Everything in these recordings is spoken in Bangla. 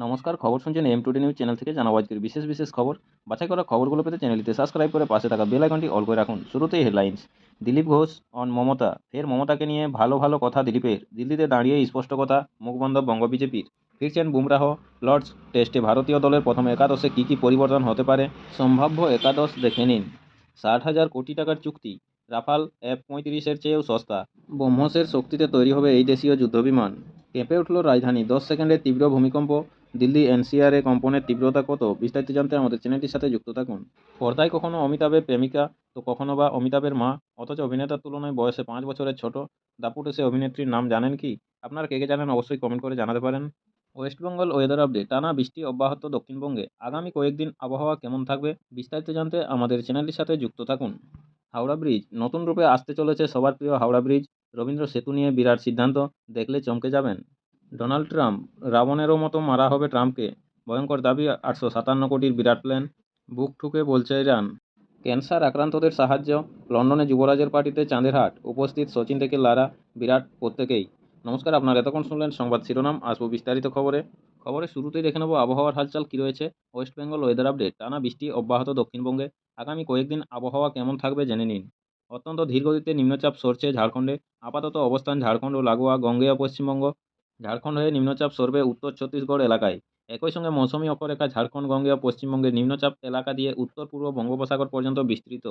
নমস্কার, খবর শুনছেন টুডে নিউজ চ্যানেল থেকে। জানাবো আজকের বিশেষ বিশেষ খবর। বাছাই করা খবরগুলো পেতে চ্যানেলটিতে সাবস্ক্রাইব করে পাশে থাকা বেল আইকনটি অল করে রাখুন। শুরুতেই হেডলাইন্স। দিলীপ ঘোষ অন মমতা, ফের মমতাকে নিয়ে ভালো ভালো কথা দিলীপের। দিল্লিতে দাঁড়িয়ে স্পষ্ট কথা, মুখ বন্ধ বঙ্গ বিজেপির। ফিরছেন বুমরাহ, লর্ডস টেস্টে ভারতীয় দলের প্রথম একাদশে কী কী পরিবর্তন হতে পারে, সম্ভাব্য একাদশ দেখে নিন। 60,000 কোটি টাকার চুক্তি, রাফাল F-35-এর চেয়েও সস্তা। ব্রহ্মসের শক্তিতে তৈরি হবে এই দেশীয় যুদ্ধবিমান। কেঁপে উঠল রাজধানী, 10 সেকেন্ডের তীব্র ভূমিকম্প। দিল্লি এনসিআরে কম্পনের তীব্রতা কত, বিস্তারিত জানতে আমাদের চ্যানেলটির সাথে যুক্ত থাকুন। পর্দায় কখনো অমিতাভের প্রেমিকা, তো কখনো বা অমিতাভের মা, অথচ অভিনেতার তুলনায় বয়সে 5 বছরের ছোট। দাপুটে সে অভিনেত্রীর নাম জানেন কি? আপনারা কে কে জানেন অবশ্যই কমেন্ট করে জানাতে পারেন। West Bengal weather update. টানা বৃষ্টি অব্যাহত দক্ষিণবঙ্গে, আগামী কয়েকদিন আবহাওয়া কেমন থাকবে, বিস্তারিত জানতে আমাদের চ্যানেলটির সাথে যুক্ত থাকুন। হাওড়া ব্রিজ নতুন রূপে আসতে চলেছে সবার প্রিয় হাওড়া ব্রিজ। রবীন্দ্র সেতু নিয়ে বিরাট সিদ্ধান্ত, দেখলে চমকে যাবেন। ডোনাল্ড ট্রাম্প, রাবণেরও মতো মারা হবে ট্রাম্পকে, ভয়ঙ্কর দাবি 857 কোটির বিরাট প্ল্যান। বুক ঠুকে বলছে ইরান। ক্যান্সার আক্রান্তদের সাহায্য, লন্ডনে যুবরাজের পার্টিতে চাঁদের হাট, উপস্থিত সচিন থেকে লারা, বিরাট প্রত্যেকেই। নমস্কার, আপনারা এতক্ষণ শুনলেন সংবাদ শিরোনাম। আসবো বিস্তারিত খবরে। খবরের শুরুতেই দেখে নেব আবহাওয়ার হালচাল কী রয়েছে। West Bengal weather update. টানা বৃষ্টি অব্যাহত দক্ষিণবঙ্গে, আগামী কয়েকদিন আবহাওয়া কেমন থাকবে জেনে নিন। অত্যন্ত ধীরগতিতে নিম্নচাপ সরছে ঝাড়খণ্ডে। আপাতত অবস্থান ঝাড়খণ্ড ও লাগোয়া গঙ্গেয় পশ্চিমবঙ্গ। ঝাড়খণ্ড হয়ে নিম্নচাপ সরবে উত্তর ছত্তিশগড় এলাকায়। একই সঙ্গে মৌসুমী অক্ষরেখা ঝাড়খণ্ড গঙ্গেয় পশ্চিমবঙ্গের নিম্নচাপ এলাকা দিয়ে উত্তর পূর্ব বঙ্গোপসাগর পর্যন্ত বিস্তৃত।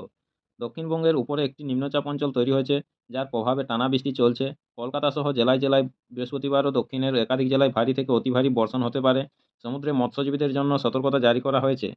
দক্ষিণবঙ্গের উপরে একটি নিম্নচাপ অঞ্চল তৈরি হয়েছে, যার প্রভাবে টানা বৃষ্টি চলছে। কলকাতা সহ জেলায় জেলায় বৃহস্পতিবারও দক্ষিণের একাধিক জেলায় ভারী থেকে অতি ভারী বর্ষণ হতে পারে। সমুদ্রে মৎস্যজীবীদের জন্য সতর্কতা জারি করা হয়েছে।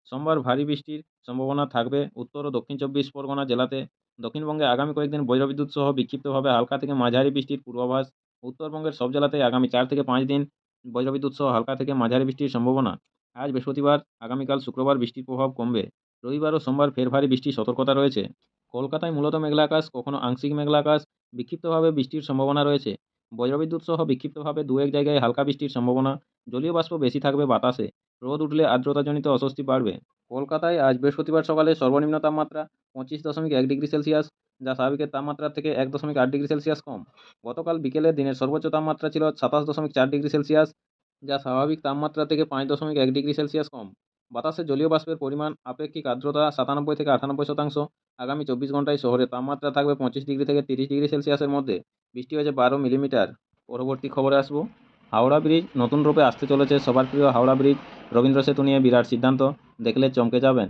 সোমবার ভারী বৃষ্টির সম্ভাবনা থাকবে উত্তর ও দক্ষিণ চব্বিশ পরগনা জেলাতে। দক্ষিণবঙ্গে আগামী কয়েকদিন বজ্রবিদ্যুৎ সহ বিক্ষিপ্তভাবে হালকা থেকে মাঝারি বৃষ্টির পূর্বাভাস। উত্তরবঙ্গের সব জেলাতেই আগামী 4 থেকে 5 দিন বজ্রবিদ্যুৎ সহ হালকা থেকে মাঝারি বৃষ্টির সম্ভাবনা। আজ বৃহস্পতিবার, আগামীকাল শুক্রবার বৃষ্টির প্রভাব কমবে। রবিবার ও সোমবার ফের ভারী বৃষ্টির সতর্কতা রয়েছে। কলকাতায় মূলত মেঘলা আকাশ, কখনো আংশিক মেঘলা আকাশ, বিক্ষিপ্তভাবে বৃষ্টির সম্ভাবনা রয়েছে। বজ্রবিদ্যুৎ সহ বিক্ষিপ্তভাবে দু এক জায়গায় হালকা বৃষ্টির সম্ভাবনা। জলীয় বাষ্প বেশি থাকবে বাতাসে। রোদ উঠলে আর্দ্রতাজনিত অস্বস্তি বাড়বে। কলকাতায় আজ বৃহস্পতিবার সকালে সর্বনিম্ন তাপমাত্রা 25.1 ডিগ্রি সেলসিয়াস, যা স্বাভাবিকের তাপমাত্রা থেকে 1.8 ডিগ্রি সেলসিয়াস কম। গতকাল বিকেলে দিনের সর্বোচ্চ তাপমাত্রা ছিল 27.4 ডিগ্রি সেলসিয়াস, যা স্বাভাবিক তাপমাত্রা থেকে 5.1 ডিগ্রি সেলসিয়াস কম। বাতাসে জলীয় বাষ্পের পরিমাণ, আপেক্ষিক আর্দ্রতা 97 থেকে 98%। আগামী 24 ঘন্টায় শহরের তাপমাত্রা থাকবে 25 ডিগ্রি থেকে 30 ডিগ্রি সেলসিয়াসের মধ্যে। বৃষ্টি হয়েছে 12 মিলিমিটার। পরবর্তী খবরে আসবো। হাওড়া ব্রিজ নতুন রূপে আসতে চলেছে সবার প্রিয় হাওড়া ব্রিজ। রবীন্দ্র সেতু নিয়ে বিরাট সিদ্ধান্ত, দেখলে চমকে যাবেন।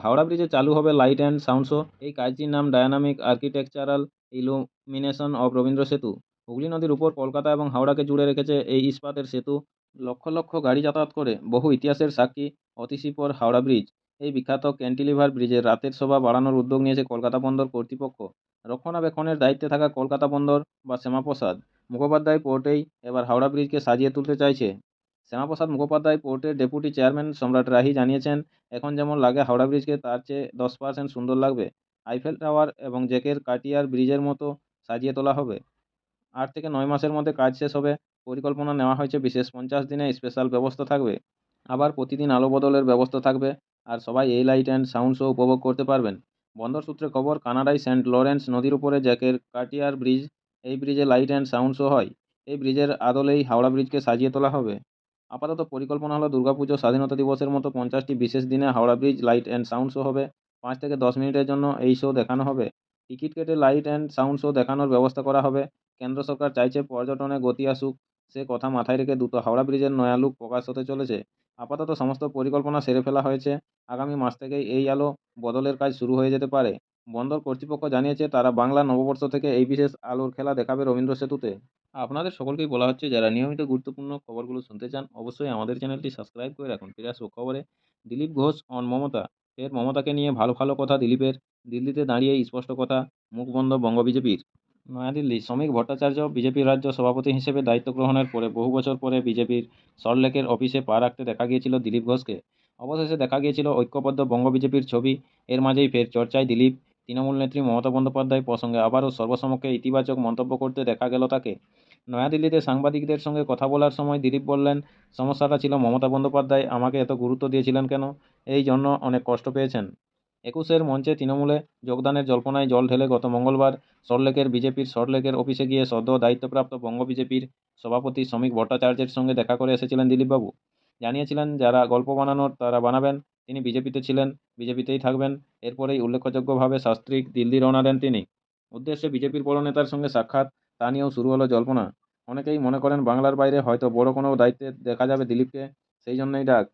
হাওড়া ব্রিজে চালু হবে লাইট অ্যান্ড সাউন্ড শো। এই কাজটির নাম dynamic architectural illumination of Rabindra সেতু। হুগলি নদীর উপর কলকাতা এবং হাওড়াকে জুড়ে রেখেছে এই ইস্পাতের সেতু। লক্ষ লক্ষ গাড়ি যাতায়াত করে, বহু ইতিহাসের সাক্ষী অতিসীপর হাওড়া ব্রিজ। এই বিখ্যাত ক্যান্টিলিভার ব্রিজের রাতের শোভা বাড়ানোর উদ্যোগ নিয়েছে কলকাতা বন্দর কর্তৃপক্ষ। রক্ষণাবেক্ষণের দায়িত্বে থাকা কলকাতা বন্দর বা শ্যামাপ্রসাদ মুখোপাধ্যায় পোর্টেই এবার হাওড়া ব্রিজকে সাজিয়ে তুলতে চাইছে। শ্যামাপ্রসাদ মুখোপাধ্যায় পোর্টের ডেপুটি চেয়ারম্যান সম্রাট রাহি জানিয়েছেন, এখন যেমন লাগে হাওড়া ব্রিজকে, তার চেয়ে 10% সুন্দর লাগবে। আইফেল টাওয়ার এবং জেকের কাটিয়ার ব্রিজের মতো সাজিয়ে তোলা হবে। 8 থেকে 9 মাসের মধ্যে কাজ শেষ হবে। পরিকল্পনা নেওয়া হয়েছে বিশেষ 50 দিনে স্পেশাল ব্যবস্থা থাকবে। আবার প্রতিদিন আলো বদলের ব্যবস্থা থাকবে। আর সবাই এই লাইট অ্যান্ড সাউন্ড শো উপভোগ করতে পারবেন। বন্দর সূত্রে খবর, কানাডায় সেন্ট লরেন্স নদীর উপরে জ্যাকের কাটিয়ার ব্রিজ। এই ব্রিজে লাইট অ্যান্ড সাউন্ড শো হয়। এই ব্রিজের আদলেই হাওড়া ব্রিজকে সাজিয়ে তোলা হবে। আপাতত পরিকল্পনা হলো দুর্গাপুজো, স্বাধীনতা দিবসের মতো 50টি বিশেষ দিনে Howrah bridge light and sound show হবে। 5 থেকে 10 মিনিটের জন্য এই শো দেখানো হবে। টিকিট কেটে লাইট অ্যান্ড সাউন্ড শো দেখানোর ব্যবস্থা করা হবে। কেন্দ্র সরকার চাইছে পর্যটনে গতি আসুক, সে কথা মাথায় রেখে দ্রুত হাওড়া ব্রিজের নয়া লুক প্রকাশ হতে চলেছে। আপাতত সমস্ত পরিকল্পনা সেরে ফেলা হয়েছে। আগামী মাস থেকেই এই আলো বদলের কাজ শুরু হয়ে যেতে পারে। বন্দর কর্তৃপক্ষ জানিয়েছে, তারা বাংলা নববর্ষ থেকে এই বিশেষ আলোর খেলা দেখাবে রবীন্দ্র সেতুতে। আপনাদের সকলকেই বলা হচ্ছে, যারা নিয়মিত গুরুত্বপূর্ণ খবরগুলো শুনতে চান অবশ্যই আমাদের চ্যানেলটি সাবস্ক্রাইব করে রাখুন। ফিরে আসবো খবরে। দিলীপ ঘোষ অন মমতা, ফের মমতাকে নিয়ে ভালো ভালো কথা দিলীপের। দিল্লিতে দাঁড়িয়ে স্পষ্ট কথা, মুখ বন্ধ বঙ্গ বিজেপির। নয়াদিল্লি। শ্রমিক ভট্টাচার্য বিজেপির রাজ্য সভাপতি হিসেবে দায়িত্ব গ্রহণের পরে বহু বছর পরে বিজেপির সল্টলেকের অফিসে পা রাখতে দেখা গিয়েছিল দিলীপ ঘোষকে। অবশেষে দেখা গিয়েছিল ঐক্যবদ্ধ বঙ্গ বিজেপির ছবি। এর মাঝেই ফের চর্চায় দিলীপ। তৃণমূল নেত্রী মমতা বন্দ্যোপাধ্যায় প্রসঙ্গে আবারও সর্বসমক্ষে ইতিবাচক মন্তব্য করতে দেখা গেল তাকে। নয়াদিল্লিতে সাংবাদিকদের সঙ্গে কথা বলার সময় দিলীপ বললেন, সমস্যাটা ছিল মমতা বন্দ্যোপাধ্যায় আমাকে এত গুরুত্ব দিয়েছিলেন কেন, এই জন্য অনেক কষ্ট পেয়েছেন। একুশের মঞ্চে তৃণমূলে যোগদানের জল্পনায় জল ঢেলে গত মঙ্গলবার সল্টলেকের বিজেপির সল্টলেকের অফিসে গিয়ে সদ্য দায়িত্বপ্রাপ্ত বঙ্গ বিজেপির সভাপতি শ্রমিক ভট্টাচার্যের সঙ্গে দেখা করে এসেছিলেন দিলীপবাবু। জানিয়েছিলেন যারা গল্প বানানোর তারা বানাবেন, তিনি বিজেপিতে ছিলেন, বিজেপিতেই থাকবেন। এরপরেই উল্লেখযোগ্যভাবে শাস্ত্রী দিল্লি রওনা দেন তিনি। উদ্দেশ্যে বিজেপির বড় নেতার সঙ্গে সাক্ষাৎ, তা নিয়েও শুরু হলো জল্পনা। অনেকেই মনে করেন বাংলার বাইরে হয়তো বড় কোনো দায়িত্বে দেখা যাবে দিলীপকে, সেই জন্যই ডাক।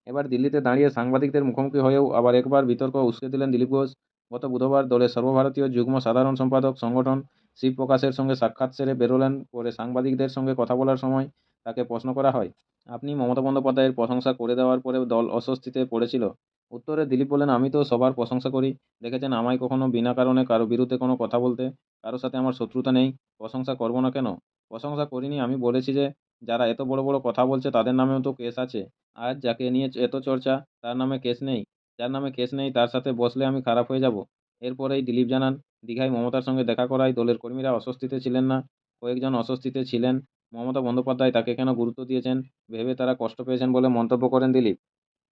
এবার দিল্লিতে দাঁড়িয়ে সাংবাদিকদের মুখোমুখি হয়েও আবার একবার বিতর্ক উস্কে দিলেন দিলীপ ঘোষ। গত বুধবার দলের সর্বভারতীয় যুগ্ম সাধারণ সম্পাদক সংগঠন শিবপ্রকাশের সঙ্গে সাক্ষাৎ সেরে বেরোলেন। পরে সাংবাদিকদের সঙ্গে কথা বলার সময় তাকে প্রশ্ন করা হয়, আপনি মমতা বন্দ্যোপাধ্যায়ের প্রশংসা করে দেওয়ার পরে দল অস্বস্তিতে পড়েছিল। উত্তরে দিলীপ বলেন, আমি তো সবার প্রশংসা করি, দেখেছেন আমায় কখনো বিনা কারণে কারো বিরুদ্ধে কোনো কথা বলতে। কারোর সাথে আমার শত্রুতা নেই, প্রশংসা করব না কেন? প্রশংসা করিনি, আমি বলেছি যে যারা এত বড় বড় কথা বলছে তাদের নামেও তো কেস আছে। আজ যাকে নিয়ে এত চর্চা তার নামে কেস নেই, যার নামে কেস নেই তার সাথে বসলে আমি খারাপ হয়ে যাব। এরপরেই দিলীপ জানান, দীঘায় মমতার সঙ্গে দেখা করায় দলের কর্মীরা অস্বস্তিতে ছিলেন না, কয়েকজন অস্বস্তিতে ছিলেন। মমতা বন্দ্যোপাধ্যায় তাকে কেন গুরুত্ব দিয়েছেন ভেবে তারা কষ্ট পেয়েছেন বলে মন্তব্য করেন দিলীপ।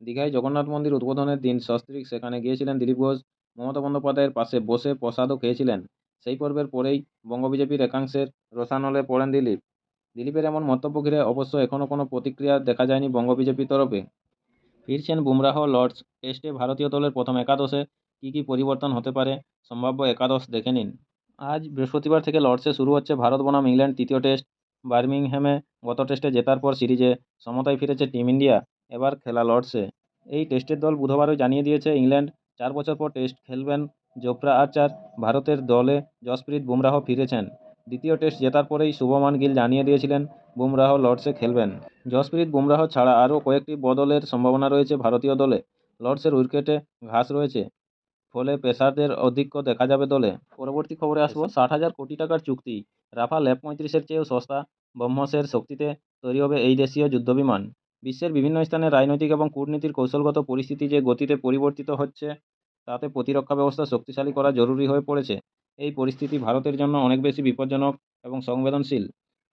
দীঘায় জগন্নাথ মন্দির উদ্বোধনের দিন সস্ত্রীক সেখানে গিয়েছিলেন দিলীপ ঘোষ। মমতা বন্দ্যোপাধ্যায়ের পাশে বসে প্রসাদও খেয়েছিলেন। সেই পর্বের পরেই বঙ্গ বিজেপির একাংশের রোষানলে পড়েন দিলীপ। দিলীপের এমন মন্তব্য ঘিরে অবশ্য এখনও কোনো প্রতিক্রিয়া দেখা যায়নি বঙ্গ বিজেপির তরফে। ফিরছেন বুমরাহ, লর্ডস টেস্টে ভারতীয় দলের প্রথম একাদশে কী কী পরিবর্তন হতে পারে, সম্ভাব্য একাদশ দেখে নিন। আজ বৃহস্পতিবার থেকে লর্ডসে শুরু হচ্ছে ভারত বনাম ইংল্যান্ড তৃতীয় টেস্ট। বার্মিংহ্যামে গত টেস্টে জেতার পর সিরিজে সমতায় ফিরেছে টিম ইন্ডিয়া, এবার খেলা লর্ডসে। এই টেস্টের দল বুধবারই জানিয়ে দিয়েছে ইংল্যান্ড 4 বছর পর টেস্ট খেলবেন জোফরা আর্চার। ভারতের দলে জসপ্রীত বুমরাহ ফিরেছেন। দ্বিতীয় টেস্ট জেতার পরেই শুভমান গিল জানিয়ে দিয়েছিলেন বুমরাহ লর্ডসে খেলবেন। জসপ্রীত বুমরাহ ছাড়া আরও কয়েকটি বদলের সম্ভাবনা রয়েছে ভারতীয় দলে। লর্ডসের উইকেটে ঘাস রয়েছে, ফলে পেসারদের আধিক্য দেখা যাবে দলে। পরবর্তী খবরে আসবো, 60,000 কোটি টাকার চুক্তি, রাফাল F-35-এর চেয়েও সস্তা, ব্রহ্মসের শক্তিতে তৈরি হবে এই দেশীয় যুদ্ধবিমান। বিশ্বের বিভিন্ন স্থানে রাজনৈতিক এবং কূটনীতির কৌশলগত পরিস্থিতি যে গতিতে পরিবর্তিত হচ্ছে, তাতে প্রতিরক্ষা ব্যবস্থা শক্তিশালী করা জরুরি হয়ে পড়েছে। এই পরিস্থিতি ভারতের জন্য অনেক বেশি বিপজ্জনক এবং সংবেদনশীল।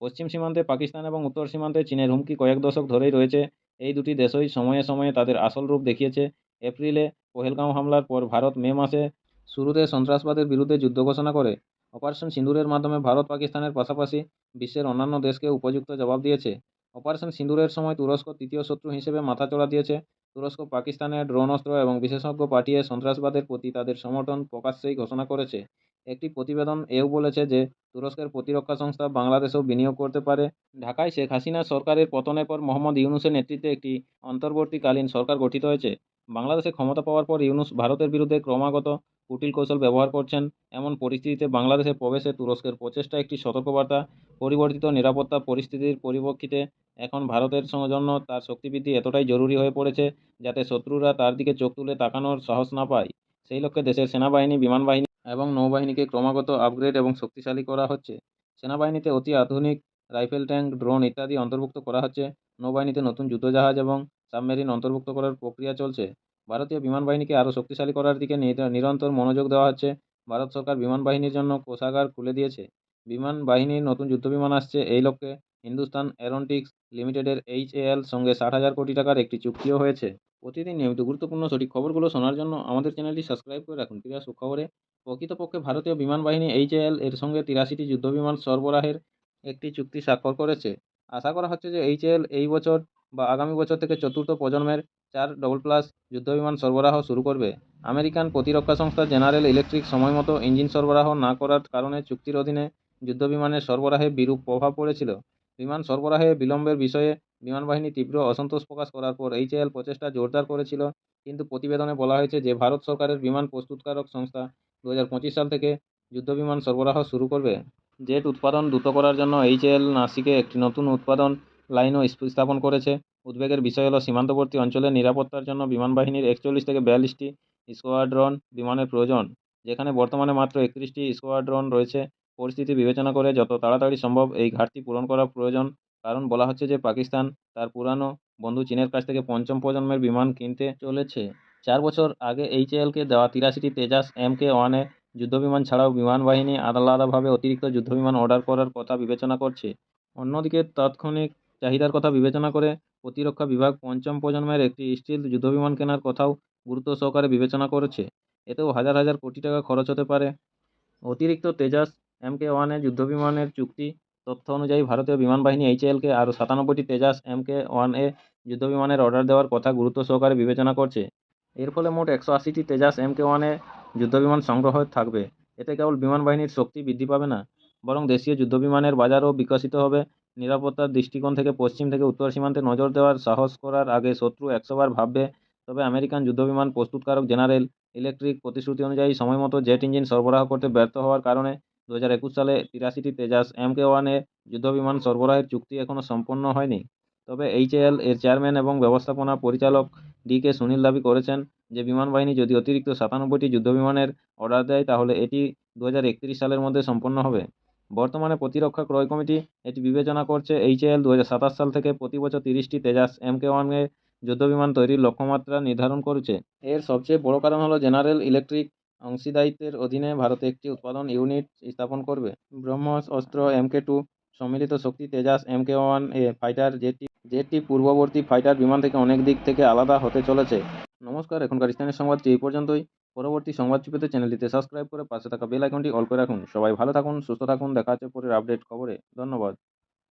পশ্চিম সীমান্তে পাকিস্তান এবং উত্তর সীমান্তে চীনের হুমকি কয়েক দশক ধরেই রয়েছে। এই দুটি দেশই সময়ে সময়ে তাদের আসল রূপ দেখিয়েছে। এপ্রিলে পহেলগাঁও হামলার পর ভারত মে মাসে শুরুতে সন্ত্রাসবাদের বিরুদ্ধে যুদ্ধ ঘোষণা করে। অপারেশন সিঁদুরের মাধ্যমে ভারত পাকিস্তানের পাশাপাশি বিশ্বের অন্যান্য দেশকে উপযুক্ত জবাব দিয়েছে। অপারেশন সিঁদুরের সময় তুরস্ক তৃতীয় শত্রু হিসেবে মাথাচড়া দিয়েছে। তুরস্ক পাকিস্তানে ড্রোন অস্ত্র এবং বিশেষজ্ঞ পাঠিয়ে সন্ত্রাসবাদের প্রতি তাদের সমর্থন প্রকাশ্যেই ঘোষণা করেছে। একটি প্রতিবেদন এও বলেছে যে তুরস্কের প্রতিরক্ষা সংস্থা বাংলাদেশেও বিনিয়োগ করতে পারে। ঢাকায় শেখ হাসিনা সরকারের পতনের পর মোহাম্মদ ইউনূসের নেতৃত্বে একটি অন্তর্বর্তীকালীন সরকার গঠিত হয়েছে। বাংলাদেশে ক্ষমতা পাওয়ার পর ইউনূস ভারতের বিরুদ্ধে ক্রমাগত কুটিল কৌশল ব্যবহার করছেন। এমন পরিস্থিতিতে বাংলাদেশে প্রবেশে তুরস্কের প্রচেষ্টা একটি সতর্কবার্তা। পরিবর্তিত নিরাপত্তা পরিস্থিতির পরিপ্রেক্ষিতে এখন ভারতের জন্য তার শক্তিবৃদ্ধি এতটাই জরুরি হয়ে পড়েছে যাতে শত্রুরা তার দিকে চোখ তুলে তাকানোর সাহস না পায়। সেই লক্ষ্যে দেশের সেনাবাহিনী, বিমান বাহিনী এবং নৌবাহিনীকে ক্রমাগত আপগ্রেড এবং শক্তিশালী করা হচ্ছে। সেনাবাহিনীতে অতি আধুনিক রাইফেল, ট্যাঙ্ক, ড্রোন ইত্যাদি অন্তর্ভুক্ত করা হচ্ছে। নৌবাহিনীতে নতুন যুদ্ধজাহাজ এবং সাবমেরিন অন্তর্ভুক্ত করার প্রক্রিয়া চলছে। ভারতীয় বিমান বাহিনীকে আরও শক্তিশালী করার দিকে নিরন্তর মনোযোগ দেওয়া হচ্ছে। ভারত সরকার বিমান বাহিনীর জন্য কোষাগার খুলে দিয়েছে। বিমান বাহিনীর নতুন যুদ্ধবিমান আসছে। এই লক্ষ্যে হিন্দুস্তান এরোনটিক্স লিমিটেডের HAL সঙ্গে 60,000 কোটি টাকার একটি চুক্তিও হয়েছে। প্রতিদিন নিয়মিত গুরুত্বপূর্ণ সঠিক খবরগুলো শোনার জন্য আমাদের চ্যানেলটি সাবস্ক্রাইব করে রাখুন। ফিরে আসবো খবরে। প্রকৃতপক্ষে ভারতীয় বিমান বাহিনী HAL এর সঙ্গে 83টি যুদ্ধবিমান সরবরাহের একটি চুক্তি স্বাক্ষর করেছে। আশা করা হচ্ছে যে HAL এই বছর বা আগামী বছর থেকে চতুর্থ প্রজন্মের 4++ যুদ্ধবিমান সরবরাহ শুরু করবে। আমেরিকান প্রতিরক্ষা সংস্থা জেনারেল ইলেকট্রিক সময়মতো ইঞ্জিন সরবরাহ না করার কারণে চুক্তির অধীনে যুদ্ধবিমানের সরবরাহে বিরূপ প্রভাব পড়েছিল। বিমান সরবরাহে বিলম্বের বিষয়ে বিমান বাহিনী তীব্র অসন্তোষ প্রকাশ করার পর HAL প্রচেষ্টা জোরদার করেছিল, কিন্তু প্রতিবেদনে বলা হয়েছে যে ভারত সরকারের বিমান প্রস্তুতকারক সংস্থা 2025 সাল থেকে যুদ্ধবিমান সরবরাহ শুরু করবে। জেট উৎপাদন দ্রুত করার জন্য HAL নাসিকে একটি নতুন উৎপাদন লাইনও স্থাপন করেছে। উদ্বেগের বিষয় হলো সীমান্তবর্তী অঞ্চলের নিরাপত্তার জন্য বিমান বাহিনীর 41 থেকে 42টি স্কোয়াড্রন বিমানের প্রয়োজন, যেখানে বর্তমানে মাত্র 31টি স্কোয়াড্রন রয়েছে। পরিস্থিতি বিবেচনা করে যত তাড়াতাড়ি সম্ভব এই ঘাটতি পূরণ করা প্রয়োজন, কারণ বলা হচ্ছে যে পাকিস্তান তার পুরানো বন্ধু চীনের কাছ থেকে পঞ্চম প্রজন্মের বিমান কিনতে চলেছে। 4 বছর আগে HALকে দেওয়া 83টি তেজাস Mk-1 যুদ্ধবিমান ছাড়াও বিমান বাহিনী আলাদাভাবে অতিরিক্ত যুদ্ধবিমান অর্ডার করার কথা বিবেচনা করছে। অন্যদিকে তাৎক্ষণিক চাহিদার কথা বিবেচনা করে প্রতিরক্ষা বিভাগ পঞ্চম প্রজন্মের একটি স্টিলথ যুদ্ধবিমান কেনার কথাও গুরুত্ব সহকারে বিবেচনা করেছে। এতেও হাজার হাজার কোটি টাকা খরচ হতে পারে। অতিরিক্ত তেজাস MK-1 যুদ্ধবিমানের চুক্তি তথ্য অনুযায়ী ভারতীয় বিমান বাহিনী HALকে আরও 97টি তেজাস MK-1 যুদ্ধবিমানের অর্ডার দেওয়ার কথা গুরুত্ব সহকারে বিবেচনা করছে। এর ফলে মোট 180টি তেজাস MK-1 যুদ্ধবিমান সংগ্রহ থাকবে। এতে কেবল বিমান বাহিনীর শক্তি বৃদ্ধি পাবে না, বরং দেশীয় যুদ্ধবিমানের বাজারও বিকশিত হবে। নিরাপত্তার দৃষ্টিকোণ থেকে পশ্চিম থেকে উত্তর সীমান্তে নজর দেওয়ার সাহস করার আগে শত্রু 100 বার ভাববে। তবে আমেরিকান যুদ্ধবিমান প্রস্তুতকারক জেনারেল ইলেকট্রিক প্রতিশ্রুতি অনুযায়ী সময়মতো জেট ইঞ্জিন সরবরাহ করতে ব্যর্থ হওয়ার কারণে 2021 সালে 83টি তেজাস MK-1 যুদ্ধবিমান সরবরাহের চুক্তি এখনও সম্পন্ন হয়নি। তবে HAL এর চেয়ারম্যান এবং ব্যবস্থাপনা পরিচালক DK সুনীল দাবি করেছেন যে বিমান বাহিনী যদি অতিরিক্ত 97টি যুদ্ধবিমানের অর্ডার দেয় তাহলে এটি 2031 সালের মধ্যে সম্পন্ন হবে। বর্তমানে প্রতিরক্ষা ক্রয় কমিটি এটি বিবেচনা করছে। HAL 2027 সাল থেকে প্রতি বছর 30টি তেজাস MK-1 যুদ্ধবিমান তৈরির লক্ষ্যমাত্রা নির্ধারণ করেছে। এর সবচেয়ে বড় কারণ হলো জেনারেল ইলেকট্রিক অংশীদারিত্বের অধীনে ভারতে একটি উৎপাদন ইউনিট স্থাপন করবে। ব্রহ্মস অস্ত্র MK-2 সম্মিলিত শক্তি তেজাস MK-1 ফাইটার জেটটি পূর্ববর্তী ফাইটার বিমান থেকে অনেক দিক থেকে আলাদা হতে চলেছে। নমস্কার, এখনকার স্থানীয় সংবাদটি এই পর্যন্তই। পরবর্তী সংবাদটি পেতে চ্যানেলটিতে সাবস্ক্রাইব করে পাশে থাকা বেল আইকনটি অল করে রাখুন। সবাই ভালো থাকুন, সুস্থ থাকুন। দেখা হচ্ছে পরের আপডেট খবরে। ধন্যবাদ।